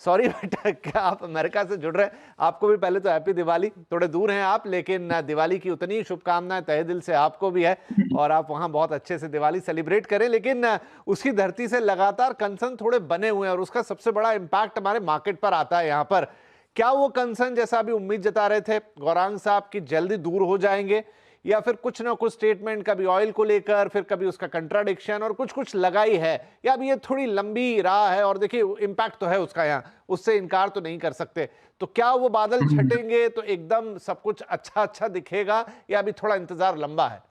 Sorry बेटा, क्या आप अमेरिका से जुड़ रहे हैं, आपको भी पहले तो हैप्पी दिवाली। थोड़े दूर हैं आप, लेकिन दिवाली की उतनी शुभकामनाएं तहे दिल से आपको भी है, और आप वहां बहुत अच्छे से दिवाली सेलिब्रेट करें। लेकिन उसकी धरती से लगातार कंसर्न थोड़े बने हुए हैं, और उसका सबसे बड़ा इंपैक्ट हमारे मार्केट पर आता है। यहाँ पर क्या वो कंसर्न, जैसा अभी उम्मीद जता रहे थे गौरांग साहब, की जल्दी दूर हो जाएंगे, या फिर कुछ ना कुछ स्टेटमेंट कभी ऑयल को लेकर, फिर कभी उसका कंट्राडिक्शन, और कुछ कुछ लगाई है, या अभी ये थोड़ी लंबी राह है? और देखिए इंपैक्ट तो है उसका, यहाँ उससे इनकार तो नहीं कर सकते। तो क्या वो बादल छटेंगे तो एकदम सब कुछ अच्छा अच्छा दिखेगा, या अभी थोड़ा इंतजार लंबा है?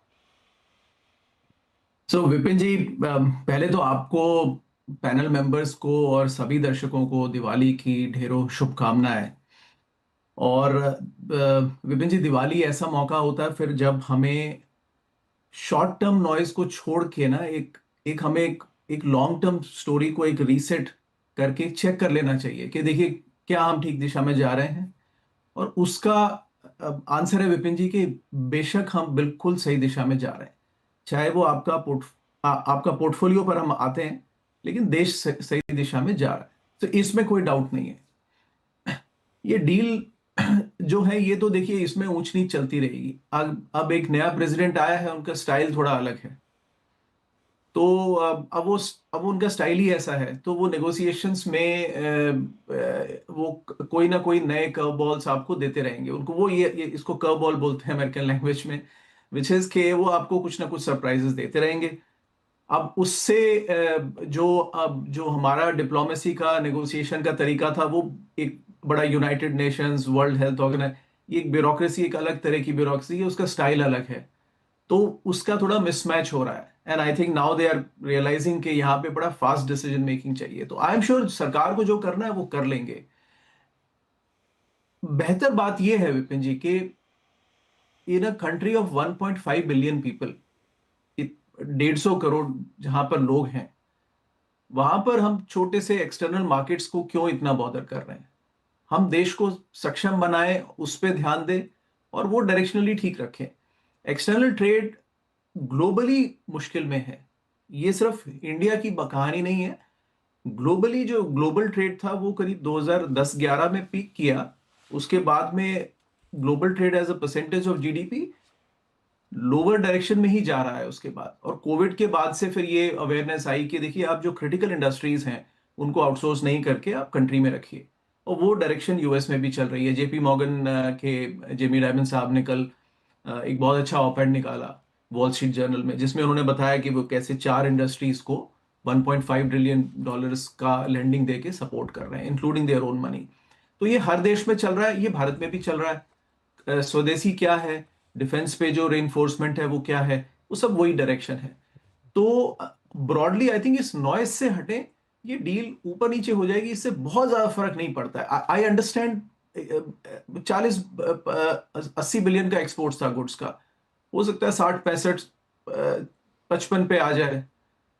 विपिन जी, पहले तो आपको, पैनल मेंबर्स को और सभी दर्शकों को दिवाली की ढेरों शुभकामनाएं। और विपिन जी, दिवाली ऐसा मौका होता है फिर जब हमें शॉर्ट टर्म नॉइज को छोड़ के ना एक एक हमें एक लॉन्ग टर्म स्टोरी को एक रीसेट करके चेक कर लेना चाहिए कि देखिए क्या हम ठीक दिशा में जा रहे हैं। और उसका आंसर है विपिन जी कि बेशक हम बिल्कुल सही दिशा में जा रहे हैं। चाहे वो आपका पोर्टफोलियो पर हम आते हैं, लेकिन देश सही दिशा में जा रहा है, तो इसमें कोई डाउट नहीं है। ये डील जो है ये तो देखिए इसमें ऊंच नीच चलती रहेगी। अब एक नया प्रेसिडेंट आया है, उनका स्टाइल थोड़ा अलग है। तो अब उनका स्टाइल ही ऐसा है, तो वो नेगोशिएशंस में वो कोई ना कोई नए कर्व बॉल्स आपको देते रहेंगे। उनको वो ये इसको कर्व बॉल बोलते हैं अमेरिकन लैंग्वेज में, विच इज के वो आपको कुछ ना कुछ सरप्राइजेस देते रहेंगे। अब उससे अब जो हमारा डिप्लोमेसी का नेगोशिएशन का तरीका था, वो एक बड़ा United Nations, World Health Organization, ये एक ब्यूरोक्रेसी, एक अलग तरह की ब्यूरोक्रेसी है, उसका स्टाइल अलग है। तो उसका थोड़ा मिसमैच हो रहा है। And I think now they are realising कि यहाँ पे बड़ा फास्ट डिसीजन मेकिंग चाहिए। तो आई एम श्योर सरकार को जो करना है वो कर लेंगे। बेहतर बात यह है विपिन जी कि in a country of 1.5 billion people, 150 crore जहां पर लोग हैं, वहां पर हम छोटे से एक्सटर्नल मार्केट्स को क्यों इतना बॉदर कर रहे हैं? हम देश को सक्षम बनाएं, उस पर ध्यान दें और वो डायरेक्शनली ठीक रखें। एक्सटर्नल ट्रेड ग्लोबली मुश्किल में है। ये सिर्फ इंडिया की कहानी नहीं है। ग्लोबली जो ग्लोबल ट्रेड था वो करीब 2010-11 में पीक किया। उसके बाद में global trade as a percentage of GDP lower direction में ही जा रहा है उसके बाद। और कोविड के बाद से फिर ये अवेयरनेस आई कि देखिए आप जो क्रिटिकल इंडस्ट्रीज हैं उनको आउटसोर्स नहीं करके आप कंट्री में रखिए। और वो डायरेक्शन यूएस में भी चल रही है। जेपी मॉर्गन के जेमी डायमंड साहब ने कल एक बहुत अच्छा ऑप-एड निकाला वॉल स्ट्रीट जर्नल में, जिसमें उन्होंने बताया कि वो कैसे 4 इंडस्ट्रीज को 1.5 ट्रिलियन डॉलर्स का लेंडिंग देके सपोर्ट कर रहे हैं, इंक्लूडिंग देयर ओन मनी। तो ये हर देश में चल रहा है, ये भारत में भी चल रहा है। स्वदेशी क्या है, डिफेंस पे जो रेइंफोर्समेंट है वो क्या है, वो सब वही डायरेक्शन है। तो ब्रॉडली आई थिंक इस नॉइज से हटे, ये डील ऊपर नीचे हो जाएगी, इससे बहुत ज्यादा फर्क नहीं पड़ता है। आई अंडरस्टैंड 40-80 बिलियन का एक्सपोर्ट था गुड्स का, हो सकता है 60-65-55 पे आ जाए,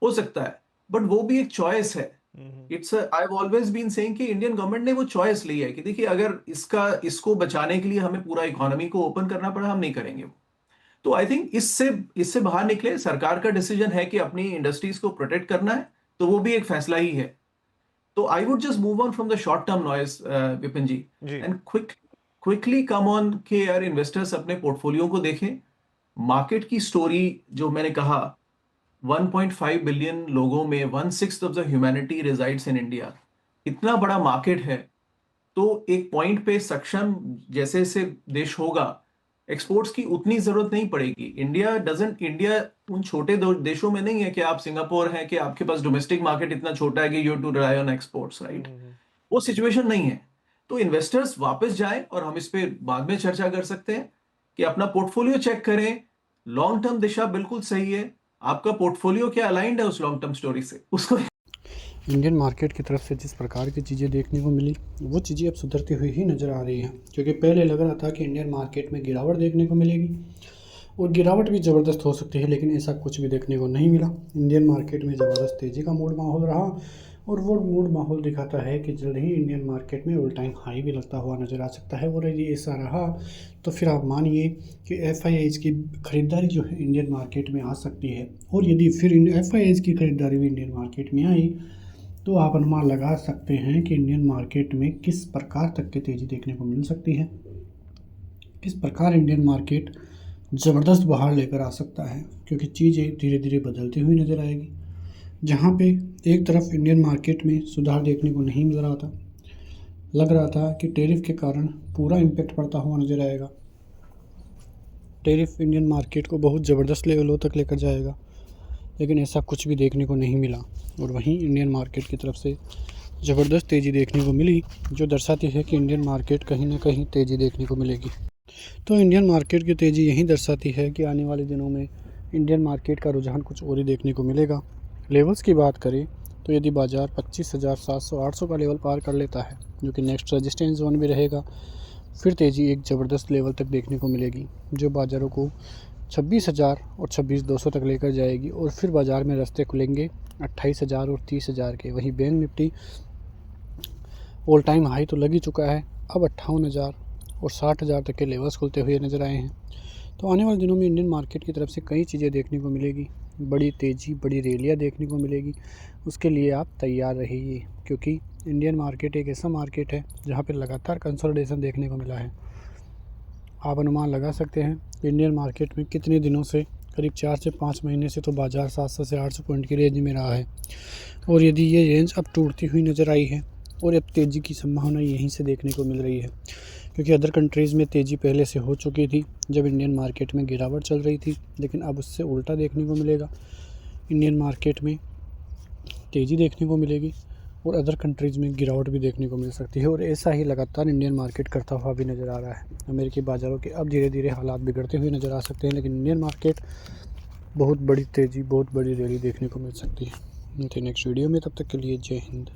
हो सकता है। बट वो भी एक चॉइस है। It's I have always been saying कि इंडियन गवर्नमेंट ने वो चॉइस ली है कि देखिए अगर इसको बचाने के लिए हमें पूरा इकोनॉमी को ओपन करना पड़ा, हम नहीं करेंगे वो। तो आई थिंक इससे इससे बाहर निकले। सरकार का डिसीजन है कि अपनी इंडस्ट्रीज को प्रोटेक्ट करना है, तो वो भी एक फैसला ही है। तो I would just move on from the short term noise Vipin ji, जी। एंड क्विकली कम ऑन के यार इन्वेस्टर्स अपने पोर्टफोलियो को देखें। मार्केट की स्टोरी जो मैंने कहा, 1.5 बिलियन लोगों में 1/6 of the humanity resides in India. इतना बड़ा मार्केट है, तो एक पॉइंट पे सक्षम जैसे जैसे देश होगा, एक्सपोर्ट्स की उतनी जरूरत नहीं पड़ेगी। इंडिया उन छोटे देशों में नहीं है कि आप सिंगापुर हैं कि आपके पास डोमेस्टिक मार्केट इतना छोटा है कि you to rely on exports, right? वो सिचुएशन नहीं है। तो इन्वेस्टर्स वापस जाएं, और हम इस पे बाद में चर्चा कर सकते हैं कि अपना पोर्टफोलियो चेक करें। लॉन्ग टर्म दिशा बिल्कुल सही है। आपका पोर्टफोलियो क्या अलाइंड है उस लॉन्ग टर्म स्टोरी से, उसको। इंडियन मार्केट की तरफ से जिस प्रकार की चीज़ें देखने को मिली, वो चीज़ें अब सुधरती हुई ही नज़र आ रही हैं। क्योंकि पहले लग रहा था कि इंडियन मार्केट में गिरावट देखने को मिलेगी, और गिरावट भी ज़बरदस्त हो सकती है, लेकिन ऐसा कुछ भी देखने को नहीं मिला। इंडियन मार्केट में ज़बरदस्त तेज़ी का मूड माहौल रहा, और वो मूड माहौल दिखाता है कि जल्द ही इंडियन मार्केट में ऑल टाइम हाई भी लगता हुआ नज़र आ सकता है। और यदि ऐसा रहा तो फिर आप मानिए कि एफआईआईज़ की ख़रीदारी जो है इंडियन मार्केट में आ सकती है। और यदि फिर एफआईआईज़ की ख़रीदारी भी इंडियन मार्केट में आई तो आप अनुमान लगा सकते हैं कि इंडियन मार्केट में किस प्रकार तक की तेज़ी देखने को मिल सकती है, किस प्रकार इंडियन मार्केट ज़बरदस्त बहार लेकर आ सकता है, क्योंकि चीज़ें धीरे धीरे बदलती हुई नज़र आएगी। जहाँ पे एक तरफ इंडियन मार्केट में सुधार देखने को नहीं मिल रहा था, लग रहा था कि टैरिफ के कारण पूरा इम्पेक्ट पड़ता हुआ नज़र आएगा, टैरिफ इंडियन मार्केट को बहुत ज़बरदस्त लेवलों तक लेकर जाएगा, लेकिन ऐसा कुछ भी देखने को नहीं मिला। और वहीं इंडियन मार्केट की तरफ से ज़बरदस्त तेज़ी देखने को मिली, जो दर्शाती है कि इंडियन मार्केट कहीं ना कहीं तेज़ी देखने को मिलेगी। तो इंडियन मार्केट की तेज़ी यही दर्शाती है कि आने वाले दिनों में इंडियन मार्केट का रुझान कुछ और ही देखने को मिलेगा। लेवल्स की बात करें तो यदि बाज़ार 25,700-800 का लेवल पार कर लेता है, जो कि नेक्स्ट रेजिस्टेंस जोन भी रहेगा, फिर तेज़ी एक ज़बरदस्त लेवल तक देखने को मिलेगी, जो बाज़ारों को 26,000 और 26,200 तक लेकर जाएगी। और फिर बाज़ार में रास्ते खुलेंगे 28,000 और 30,000 के। वहीं bank Nifty all time high तो लग ही चुका है, अब 58,000 और 60,000 तक के लेवल्स खुलते हुए नज़र आए हैं। तो आने वाले दिनों में इंडियन मार्केट की तरफ से कई चीज़ें देखने को मिलेगी, बड़ी तेज़ी, बड़ी रैलियाँ देखने को मिलेगी। उसके लिए आप तैयार रहिए, क्योंकि इंडियन मार्केट एक ऐसा मार्केट है जहाँ पे लगातार कंसोलिडेशन देखने को मिला है। आप अनुमान लगा सकते हैं कि इंडियन मार्केट में कितने दिनों से, करीब 4 से 5 महीने से तो बाज़ार 700 से 800 पॉइंट की रेंज में रहा है, और यदि ये रेंज अब टूटती हुई नज़र आई है और अब तेज़ी की संभावना यहीं से देखने को मिल रही है, क्योंकि अदर कंट्रीज़ में तेज़ी पहले से हो चुकी थी जब इंडियन मार्केट में गिरावट चल रही थी, लेकिन अब उससे उल्टा देखने को मिलेगा। इंडियन मार्केट में तेज़ी देखने को मिलेगी और अदर कंट्रीज़ में गिरावट भी देखने को मिल सकती है, और ऐसा ही लगातार इंडियन मार्केट करता हुआ भी नज़र आ रहा है। अमेरिकी बाज़ारों के अब धीरे धीरे हालात बिगड़ते हुए नज़र आ सकते हैं, लेकिन इंडियन मार्केट बहुत बड़ी तेज़ी, बहुत बड़ी रैली देखने को मिल सकती है। मिलते हैं नेक्स्ट वीडियो में, तब तक के लिए जय हिंद।